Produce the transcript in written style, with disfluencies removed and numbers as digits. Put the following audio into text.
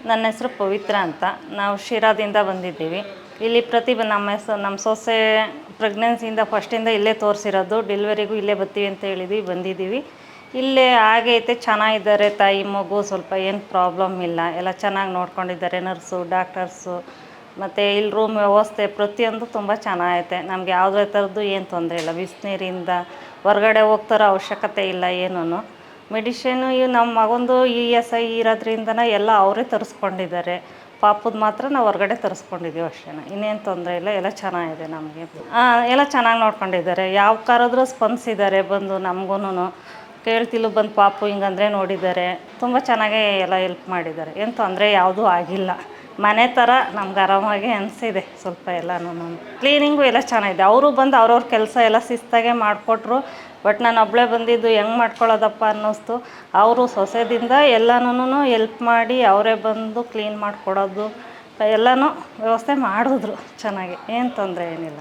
ನನ್ನ ಹೆಸರು ಪವಿತ್ರ ಅಂತ. ನಾವು ಶಿರಾದಿಂದ ಬಂದಿದ್ದೀವಿ. ಇಲ್ಲಿ ನಮ್ಮ ಸೊಸೆ ಪ್ರೆಗ್ನೆನ್ಸಿಯಿಂದ ಫಸ್ಟಿಂದ ಇಲ್ಲೇ ತೋರಿಸಿರೋದು. ಡೆಲಿವರಿಗೂ ಇಲ್ಲೇ ಬರ್ತೀವಿ ಅಂತ ಹೇಳಿದ್ವಿ, ಬಂದಿದ್ದೀವಿ. ಇಲ್ಲೇ ಆಗೈತೆ, ಚೆನ್ನಾಗಿದ್ದಾರೆ. ತಾಯಿ ಮಗು ಸ್ವಲ್ಪ ಏನು ಪ್ರಾಬ್ಲಮ್ ಇಲ್ಲ, ಎಲ್ಲ ಚೆನ್ನಾಗಿ ನೋಡ್ಕೊಂಡಿದ್ದಾರೆ ನರ್ಸು, ಡಾಕ್ಟರ್ಸು. ಮತ್ತು ಇಲ್ಲಿ ರೂಮ್ ವ್ಯವಸ್ಥೆ ಪ್ರತಿಯೊಂದು ತುಂಬ ಚೆನ್ನಾಗೈತೆ. ನಮಗೆ ಯಾವುದೇ ಥರದ್ದು ಏನು ತೊಂದರೆ ಇಲ್ಲ. ಬಿಸಿನೀರಿಂದ ಹೊರಗಡೆ ಹೋಗ್ತಾರೋ ಅವಶ್ಯಕತೆ ಇಲ್ಲ ಏನೂ. ಮೆಡಿಷನ್ನು ನಮ್ಮ ಮಗಂದು ESI ಇರೋದ್ರಿಂದನೇ ಎಲ್ಲ ಅವರೇ ತರಿಸ್ಕೊಂಡಿದ್ದಾರೆ. ಪಾಪುದು ಮಾತ್ರ ನಾವು ಹೊರಗಡೆ ತರಿಸ್ಕೊಂಡಿದ್ದೀವಿ ಅಷ್ಟೇ. ಇನ್ನೇನು ತೊಂದರೆ ಇಲ್ಲ, ಎಲ್ಲ ಚೆನ್ನಾಗಿದೆ ನಮಗೆ. ಎಲ್ಲ ಚೆನ್ನಾಗಿ ನೋಡ್ಕೊಂಡಿದ್ದಾರೆ. ಯಾವ ಕರೆದ್ರೂ ಸ್ಪಂದಿಸಿದ್ದಾರೆ. ಬಂದು ನಮಗೂ ಕೇಳ್ತಿಲ್ಲ ಬಂದು ಪಾಪು ಹಿಂಗಂದರೆ ನೋಡಿದ್ದಾರೆ. ತುಂಬ ಚೆನ್ನಾಗೇ ಎಲ್ಲ ಹೆಲ್ಪ್ ಮಾಡಿದ್ದಾರೆ. ಏನು ತೊಂದರೆ ಯಾವುದೂ ಆಗಿಲ್ಲ. ಮನೆ ಥರ ನಮ್ಗೆ ಆರಾಮಾಗಿ ಅನಿಸಿದೆ ಸ್ವಲ್ಪ ಎಲ್ಲನೂ. ಕ್ಲೀನಿಂಗು ಎಲ್ಲ ಚೆನ್ನಾಗಿದೆ. ಅವರು ಬಂದು ಅವ್ರವ್ರ ಕೆಲಸ ಎಲ್ಲ ಶಿಸ್ತಾಗೆ ಮಾಡಿಕೊಟ್ರು. ಬಟ್ ನಾನು ಒಬ್ಬಳೇ ಬಂದಿದ್ದು ಹೆಂಗೆ ಮಾಡ್ಕೊಳ್ಳೋದಪ್ಪ ಅನ್ನಿಸ್ತು. ಅವರು ಸೊಸೆದಿಂದ ಎಲ್ಲನೂ ಎಲ್ಪ್ ಮಾಡಿ ಅವರೇ ಬಂದು ಕ್ಲೀನ್ ಮಾಡಿಕೊಡೋದು ಎಲ್ಲನೂ ವ್ಯವಸ್ಥೆ ಮಾಡಿದ್ರು ಚೆನ್ನಾಗಿ. ಏನು ತೊಂದರೆ ಏನಿಲ್ಲ.